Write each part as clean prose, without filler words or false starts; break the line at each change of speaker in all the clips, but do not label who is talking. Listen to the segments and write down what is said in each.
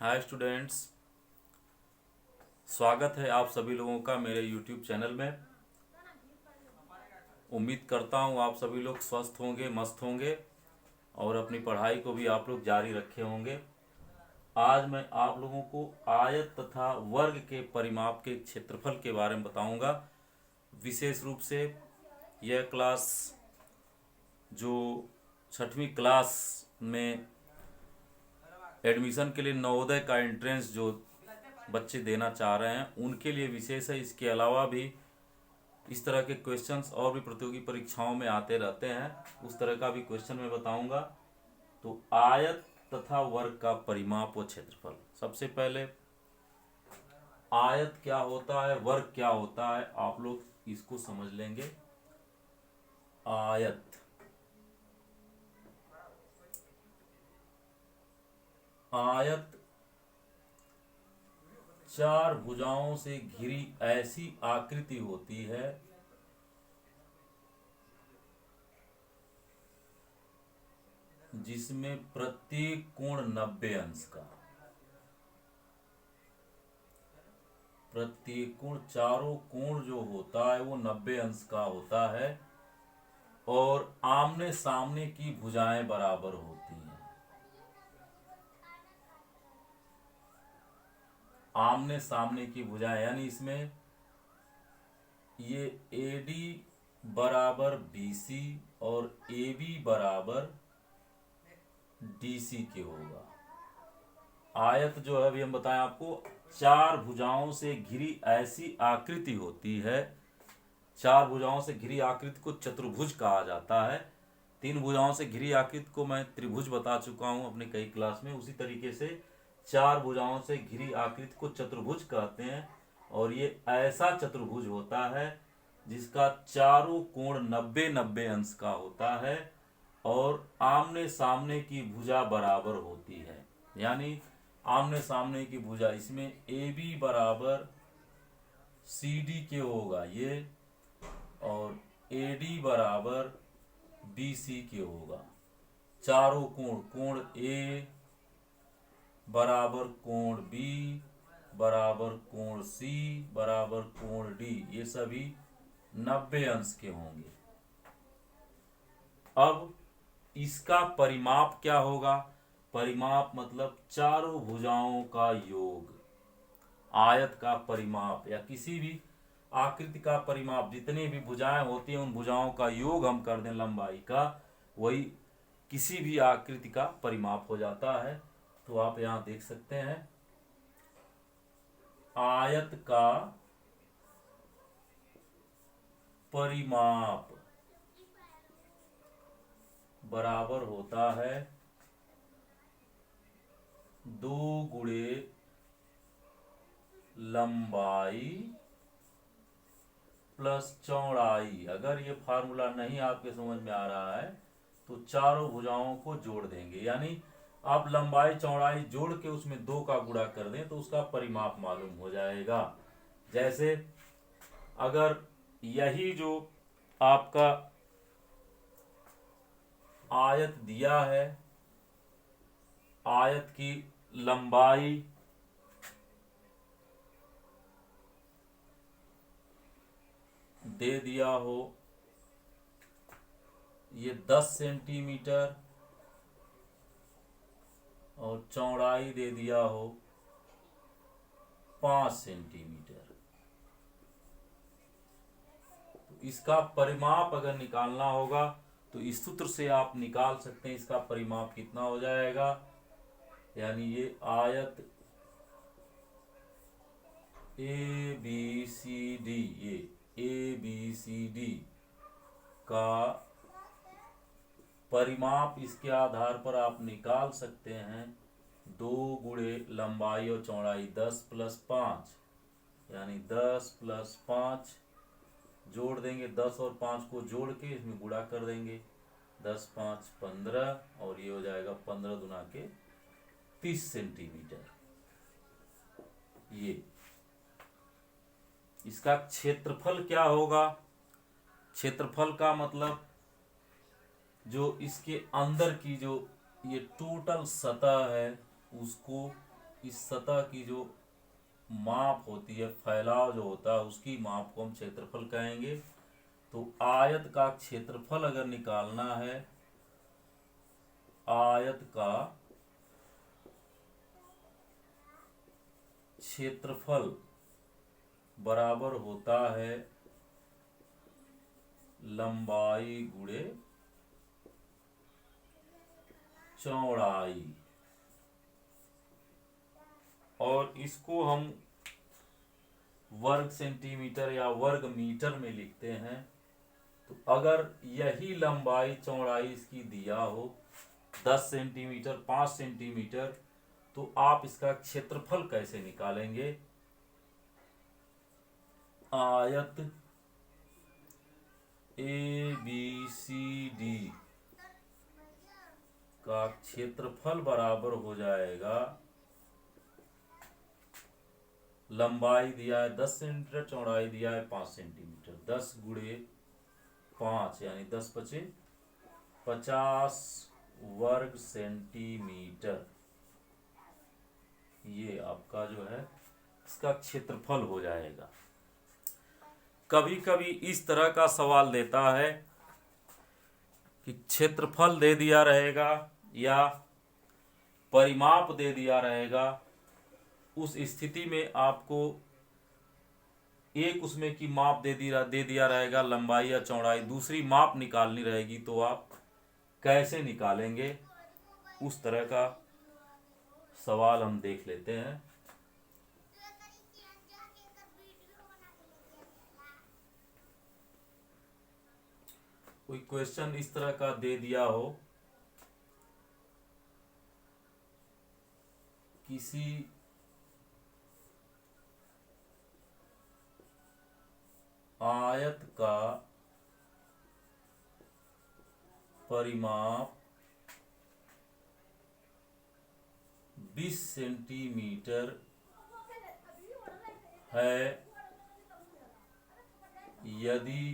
Hi students, स्वागत है आप सभी लोगों का मेरे यूट्यूब चैनल में। उम्मीद करता हूँ आप सभी लोग स्वस्थ होंगे, मस्त होंगे और अपनी पढ़ाई को भी आप लोग जारी रखे होंगे। आज मैं आप लोगों को आयत तथा वर्ग के परिमाप के क्षेत्रफल के बारे में बताऊंगा। विशेष रूप से यह क्लास जो 6वीं क्लास में एडमिशन के लिए नवोदय का एंट्रेंस जो बच्चे देना चाह रहे हैं उनके लिए विशेष है। इसके अलावा भी इस तरह के क्वेश्चंस और भी प्रतियोगी परीक्षाओं में आते रहते हैं, उस तरह का भी क्वेश्चन मैं बताऊंगा। तो आयत तथा वर्ग का परिमाप व क्षेत्रफल। सबसे पहले आयत क्या होता है, वर्ग क्या होता है, आप लोग इसको समझ लेंगे। आयत आयत चार भुजाओं से घिरी ऐसी आकृति होती है जिसमें प्रत्येक कोण 90 अंश का, प्रत्येक कोण, चारों कोण जो होता है वो 90 अंश का होता है और आमने सामने की भुजाएं बराबर होती हैं। आमने सामने की भुजाएं यानी इसमें ये एडी बराबर बीसी और एबी बराबर डीसी के होगा। आयत जो है अभी हम बताएं आपको, चार भुजाओं से घिरी ऐसी आकृति होती है। चार भुजाओं से घिरी आकृति को चतुर्भुज कहा जाता है। तीन भुजाओं से घिरी आकृति को मैं त्रिभुज बता चुका हूं अपने कई क्लास में। उसी तरीके से चार भुजाओं से घिरी आकृति को चतुर्भुज कहते हैं और ये ऐसा चतुर्भुज होता है जिसका चारों कोण 90-90 अंश का होता है और आमने सामने की भुजा बराबर होती है। यानी आमने सामने की भुजा, इसमें ए बी बराबर सी डी के होगा ये, और ए डी बराबर बी सी के होगा। चारों कोण, कोण ए बराबर कोण बी बराबर कोण सी बराबर कोण डी, ये सभी 90 अंश के होंगे। अब इसका परिमाप क्या होगा? परिमाप मतलब चारों भुजाओं का योग। आयत का परिमाप या किसी भी आकृति का परिमाप, जितनी भी भुजाएं होती हैं उन भुजाओं का योग हम कर दें लंबाई का, वही किसी भी आकृति का परिमाप हो जाता है। तो आप यहां देख सकते हैं आयत का परिमाप बराबर होता है 2 गुणे लंबाई प्लस चौड़ाई। अगर ये फार्मूला नहीं आपके समझ में आ रहा है तो चारों भुजाओं को जोड़ देंगे, यानी आप लंबाई चौड़ाई जोड़ के उसमें 2 का गुणा कर दें तो उसका परिमाप मालूम हो जाएगा। जैसे अगर यही जो आपका आयत दिया है, आयत की लंबाई दे दिया हो ये 10 सेंटीमीटर और चौड़ाई दे दिया हो 5 सेंटीमीटर, तो इसका परिमाप अगर निकालना होगा तो इस सूत्र से आप निकाल सकते हैं इसका परिमाप कितना हो जाएगा। यानी ये आयत ए बी सी डी, ये ए बी सी डी का परिमाप इसके आधार पर आप निकाल सकते हैं 2 गुणे लंबाई और चौड़ाई 10 प्लस 5, यानी 10 प्लस 5 जोड़ देंगे, 10 और 5 को जोड़ के इसमें गुणा कर देंगे, 10 5 15 और ये हो जाएगा 15 दुना के 30 सेंटीमीटर। ये इसका क्षेत्रफल क्या होगा? क्षेत्रफल का मतलब जो इसके अंदर की जो ये टोटल सतह है उसको इस सतह की जो माप होती है, फैलाव जो होता है, उसकी माप को हम क्षेत्रफल कहेंगे। तो आयत का क्षेत्रफल अगर निकालना है, आयत का क्षेत्रफल बराबर होता है लंबाई गुणे चौड़ाई, और इसको हम वर्ग सेंटीमीटर या वर्ग मीटर में लिखते हैं। तो अगर यही लंबाई चौड़ाई इसकी दिया हो 10 सेंटीमीटर, 5 सेंटीमीटर, तो आप इसका क्षेत्रफल कैसे निकालेंगे? आयत ABCD का क्षेत्रफल बराबर हो जाएगा, लंबाई दिया है 10 सेंटीमीटर, चौड़ाई दिया है 5 सेंटीमीटर, 10 गुणे 5 यानी 10 पचे 50 वर्ग सेंटीमीटर, ये आपका जो है इसका क्षेत्रफल हो जाएगा। कभी कभी इस तरह का सवाल देता है कि क्षेत्रफल दे दिया रहेगा या परिमाप दे दिया रहेगा, उस स्थिति में आपको एक उसमें की माप दे दिया रहेगा, लंबाई या चौड़ाई, दूसरी माप निकालनी रहेगी, तो आप कैसे निकालेंगे? उस तरह का सवाल हम देख लेते हैं। कोई क्वेश्चन इस तरह का दे दिया हो, किसी आयत का परिमाप 20 सेंटीमीटर है, यदि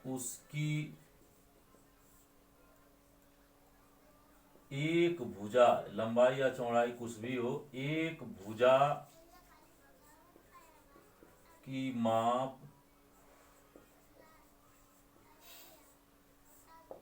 उसकी एक भुजा, लंबाई या चौड़ाई कुछ भी हो, एक भुजा की माप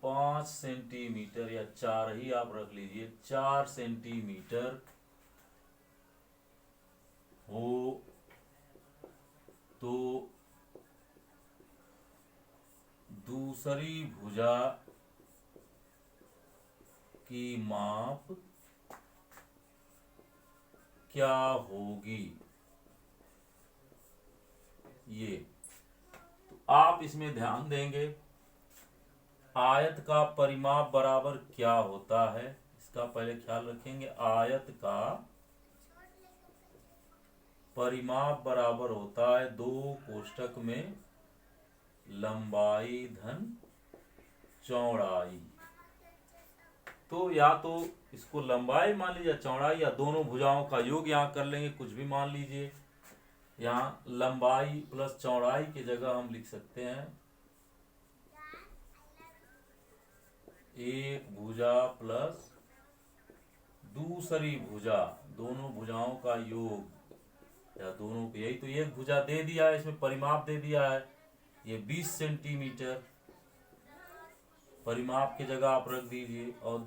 5 सेंटीमीटर या 4 ही आप रख लीजिए, 4 सेंटीमीटर हो, तो दूसरी भुजा की माप क्या होगी? ये तो आप इसमें ध्यान देंगे, आयत का परिमाप बराबर क्या होता है, इसका पहले ख्याल रखेंगे। आयत का परिमाप बराबर होता है 2 कोष्ठक में लंबाई धन चौड़ाई। तो या तो इसको लंबाई मान लीजिए, चौड़ाई, या दोनों भुजाओं का योग यहाँ कर लेंगे, कुछ भी मान लीजिए। यहाँ लंबाई प्लस चौड़ाई की जगह हम लिख सकते हैं एक भुजा प्लस दूसरी भुजा, दोनों भुजाओं का योग या दोनों को, यही तो एक भुजा दे दिया है, इसमें परिमाप दे दिया है, ये 20 सेंटीमीटर, परिमाप की जगह आप रख दीजिए, और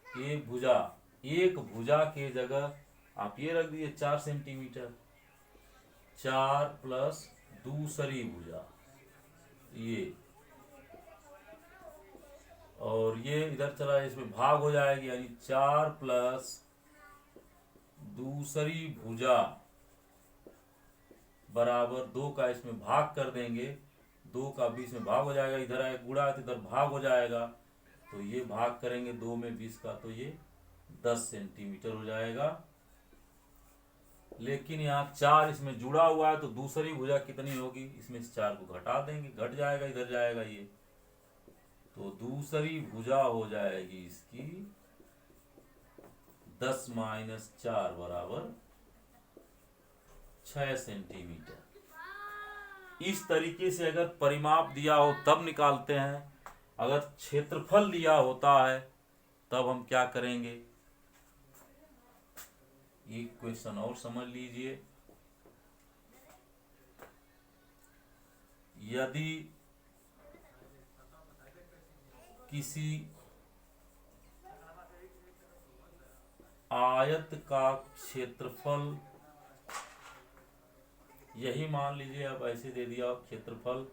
एक भुजा के जगह आप ये रख दीजिए 4 सेंटीमीटर, 4 प्लस दूसरी भुजा, ये, और ये इधर चला, इसमें भाग हो जाएगी, यानी 4 प्लस दूसरी भुजा बराबर 2 का इसमें भाग कर देंगे, 2 का 20 में भाग हो जाएगा, इधर आए गुणा है तो इधर भाग हो जाएगा, तो ये भाग करेंगे 2 में 20 का, तो ये 10 सेंटीमीटर हो जाएगा। लेकिन यहाँ 4 इसमें जुड़ा हुआ है, तो दूसरी भुजा कितनी होगी, इसमें से 4 को घटा देंगे, घट जाएगा, इधर जाएगा ये, तो दूसरी भुजा हो जाएगी इसकी 10 माइनस 4 बराबर 6 सेंटीमीटर। इस तरीके से अगर परिमाप दिया हो तब निकालते हैं। अगर क्षेत्रफल दिया होता है तब हम क्या करेंगे, एक क्वेश्चन और समझ लीजिए। यदि किसी आयत का क्षेत्रफल, यही मान लीजिए अब ऐसे दे दिया क्षेत्रफल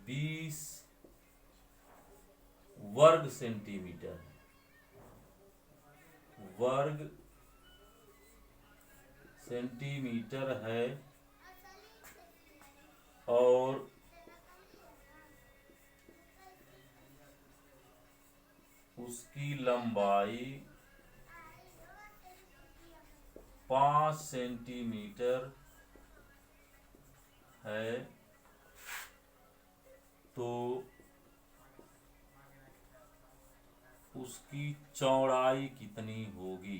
20 वर्ग सेंटीमीटर, वर्ग सेंटीमीटर है और उसकी लंबाई 5 सेंटीमीटर है, तो उसकी चौड़ाई कितनी होगी।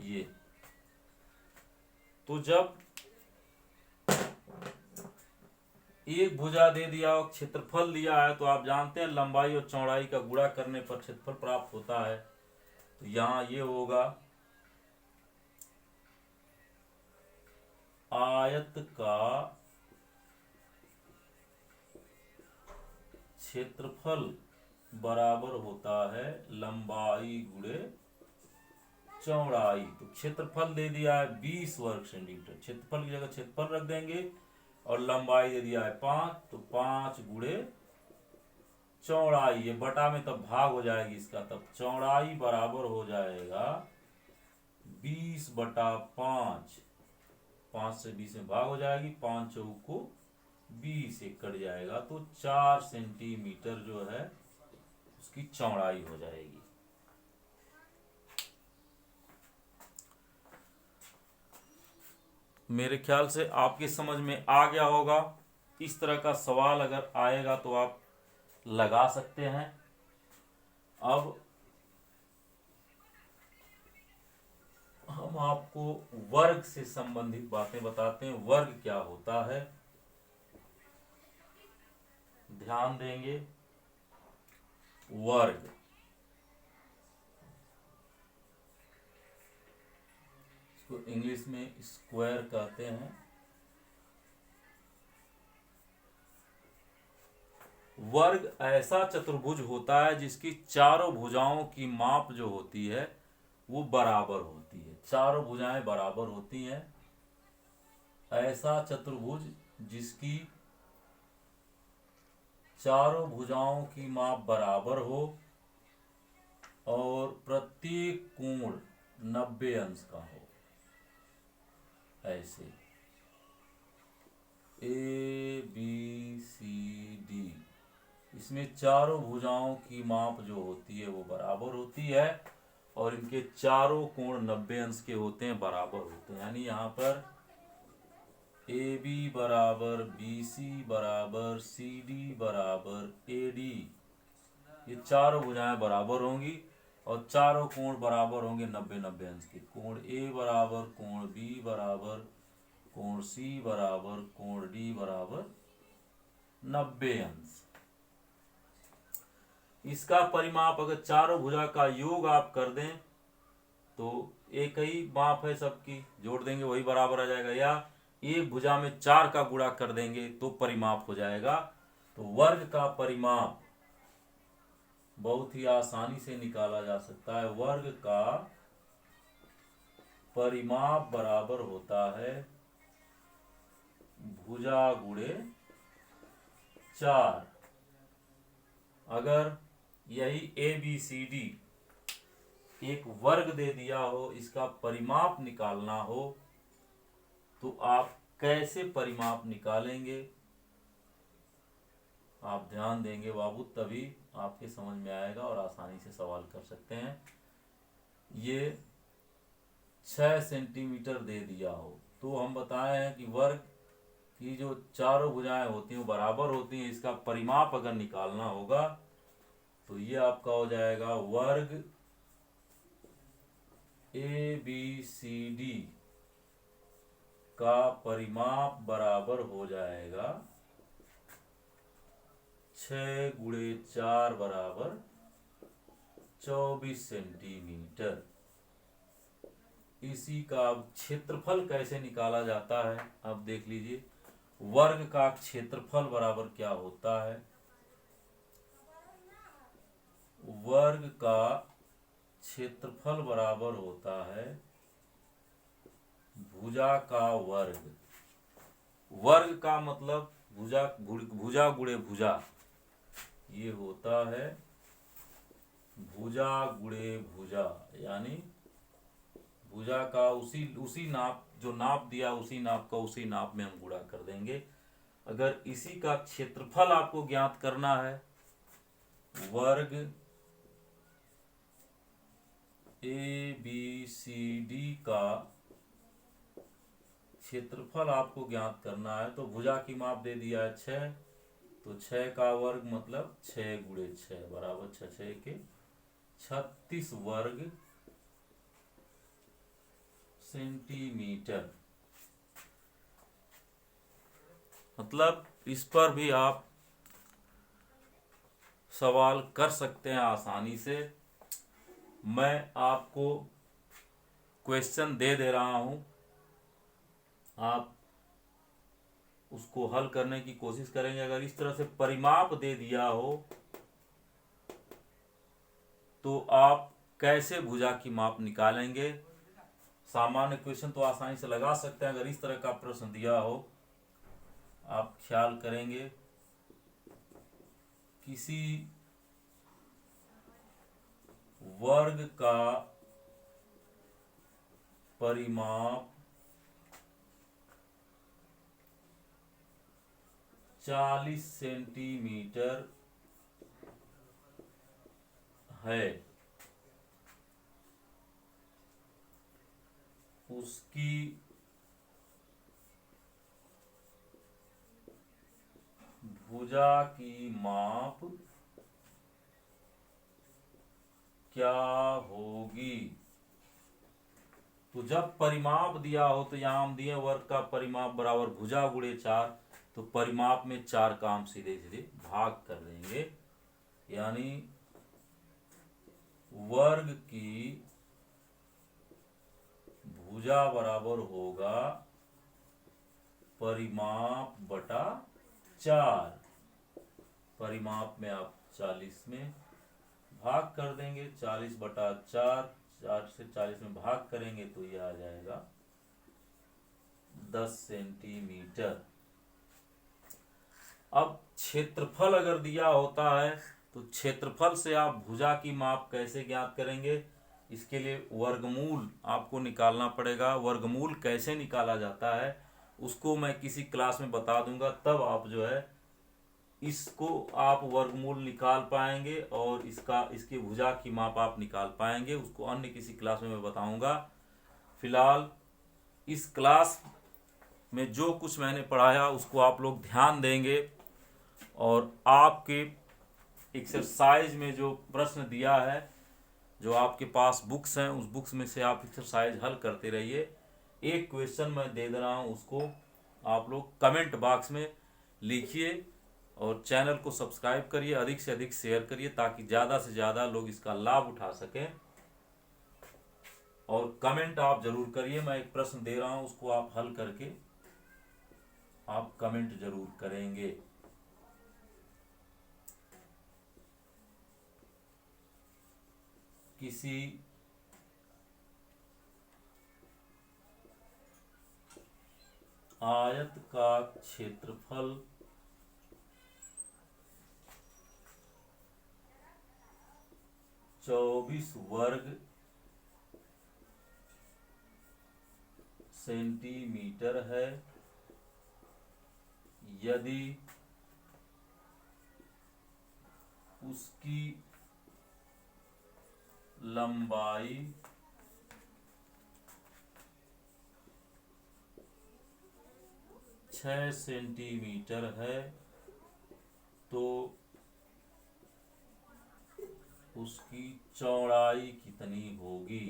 ये तो जब एक भुजा दे दिया और क्षेत्रफल दिया है, तो आप जानते हैं लंबाई और चौड़ाई का गुणा करने पर क्षेत्रफल प्राप्त होता है। तो यहां ये होगा आयत का क्षेत्रफल बराबर होता है लंबाई गुणे चौड़ाई। तो क्षेत्रफल दे दिया है 20 वर्ग सेंटीमीटर, क्षेत्रफल की जगह क्षेत्रफल रख देंगे, और लंबाई दे दिया है 5, तो 5 गुणे चौड़ाई, ये बटा में तब भाग हो जाएगी इसका, तब चौड़ाई बराबर हो जाएगा 20/5। 5 से 20 में भाग हो जाएगी, 5 चौक को 20, एक कट जाएगा, तो 4 सेंटीमीटर जो है उसकी चौड़ाई हो जाएगी। मेरे ख्याल से आपके समझ में आ गया होगा। इस तरह का सवाल अगर आएगा तो आप लगा सकते हैं। अब हम आपको वर्ग से संबंधित बातें बताते हैं। वर्ग क्या होता है, ध्यान देंगे। वर्ग इसको इंग्लिश में स्क्वायर कहते हैं। वर्ग ऐसा चतुर्भुज होता है जिसकी चारों भुजाओं की माप जो होती है वो बराबर होती है, चारों भुजाएं बराबर होती हैं। ऐसा चतुर्भुज जिसकी चारों भुजाओं की माप बराबर हो और प्रत्येक कोण 90 अंश का हो। ऐसे ABCD, इसमें चारों भुजाओं की माप जो होती है वो बराबर होती है और इनके चारों कोण 90 अंश के होते हैं, बराबर होते हैं। यानी यहाँ पर AB बराबर BC बराबर CD बराबर AD, ये चारों भुजाएं बराबर होंगी और चारों कोण बराबर होंगे 90-90 अंश के। कोण A बराबर कोण B बराबर कोण C बराबर कोण D बराबर 90 अंश। इसका परिमाप अगर चारों भुजा का योग आप कर दें तो एक ही माप है सबकी, जोड़ देंगे वही बराबर आ जाएगा, या एक भुजा में 4 का गुणा कर देंगे तो परिमाप हो जाएगा। तो वर्ग का परिमाप बहुत ही आसानी से निकाला जा सकता है। वर्ग का परिमाप बराबर होता है भुजा गुणे 4। अगर यही ABCD एक वर्ग दे दिया हो, इसका परिमाप निकालना हो तो आप कैसे परिमाप निकालेंगे, आप ध्यान देंगे बाबू, तभी आपके समझ में आएगा और आसानी से सवाल कर सकते हैं। ये 6 सेंटीमीटर दे दिया हो तो हम बताए हैं कि वर्ग की जो चारों भुजाएं होती हैं वो बराबर होती हैं। इसका परिमाप अगर निकालना होगा तो ये आपका हो जाएगा वर्ग ABCD का परिमाप बराबर हो जाएगा 6 × 4 बराबर 24 सेंटीमीटर। इसी का अब क्षेत्रफल कैसे निकाला जाता है, अब देख लीजिए। वर्ग का क्षेत्रफल बराबर क्या होता है, वर्ग का क्षेत्रफल बराबर होता है भुजा का वर्ग। वर्ग का मतलब भुजा भुजा गुणे भुजा, ये होता है भुजा गुणे भुजा, यानी भुजा का उसी नाप, जो नाप दिया उसी नाप का उसी नाप में हम गुणा कर देंगे। अगर इसी का क्षेत्रफल आपको ज्ञात करना है, वर्ग ABCD का क्षेत्रफल आपको ज्ञात करना है, तो भुजा की माप दे दिया है 6, तो 6 का वर्ग मतलब 6 × 6 बराबर 6 6 के 36 वर्ग सेंटीमीटर। मतलब इस पर भी आप सवाल कर सकते हैं आसानी से। मैं आपको क्वेश्चन दे रहा हूं, आप उसको हल करने की कोशिश करेंगे। अगर इस तरह से परिमाप दे दिया हो तो आप कैसे भुजा की माप निकालेंगे। सामान्य क्वेश्चन तो आसानी से लगा सकते हैं, अगर इस तरह का प्रश्न दिया हो, आप ख्याल करेंगे किसी वर्ग का परिमाप 40 सेंटीमीटर है, उसकी भुजा की माप क्या होगी। तो जब परिमाप दिया हो तो यहां हम दिए वर्ग का परिमाप बराबर भुजा गुणे 4, तो परिमाप में 4 का हम सीधे सीधे भाग कर देंगे, यानी वर्ग की भुजा बराबर होगा परिमाप बटा 4। परिमाप में आप 40 में भाग कर देंगे, 40 बटा 4, 4 से 40 में भाग करेंगे तो यह आ जाएगा 10 सेंटीमीटर। अब क्षेत्रफल अगर दिया होता है तो क्षेत्रफल से आप भुजा की माप कैसे ज्ञात करेंगे, इसके लिए वर्गमूल आपको निकालना पड़ेगा। वर्गमूल कैसे निकाला जाता है उसको मैं किसी क्लास में बता दूंगा, तब आप जो है इसको आप वर्गमूल निकाल पाएंगे और इसकी भुजा की माप आप निकाल पाएंगे। उसको अन्य किसी क्लास में मैं बताऊंगा। फिलहाल इस क्लास में जो कुछ मैंने पढ़ाया उसको आप लोग ध्यान देंगे और आपके एक्सरसाइज में जो प्रश्न दिया है, जो आपके पास बुक्स हैं, उस बुक्स में से आप एक्सरसाइज हल करते रहिए। एक क्वेश्चन मैं दे रहा हूँ, उसको आप लोग कमेंट बॉक्स में लिखिए और चैनल को सब्सक्राइब करिए, अधिक से अधिक शेयर करिए ताकि ज़्यादा से ज़्यादा लोग इसका लाभ उठा सकें। और कमेंट आप जरूर करिए। मैं एक प्रश्न दे रहा हूँ, उसको आप हल करके आप कमेंट जरूर करेंगे। किसी आयत का क्षेत्रफल 24 वर्ग सेंटीमीटर है, यदि उसकी लंबाई 6 सेंटीमीटर है तो उसकी चौड़ाई कितनी होगी।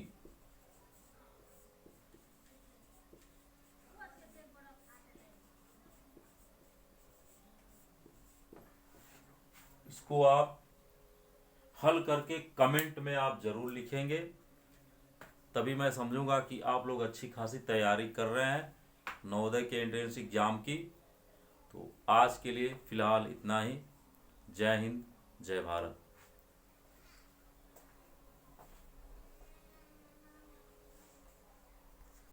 इसको आप हल करके कमेंट में आप जरूर लिखेंगे, तभी मैं समझूंगा कि आप लोग अच्छी खासी तैयारी कर रहे हैं नवोदय के एंट्रेंस एग्जाम की। तो आज के लिए फिलहाल इतना ही। जय हिंद, जय भारत।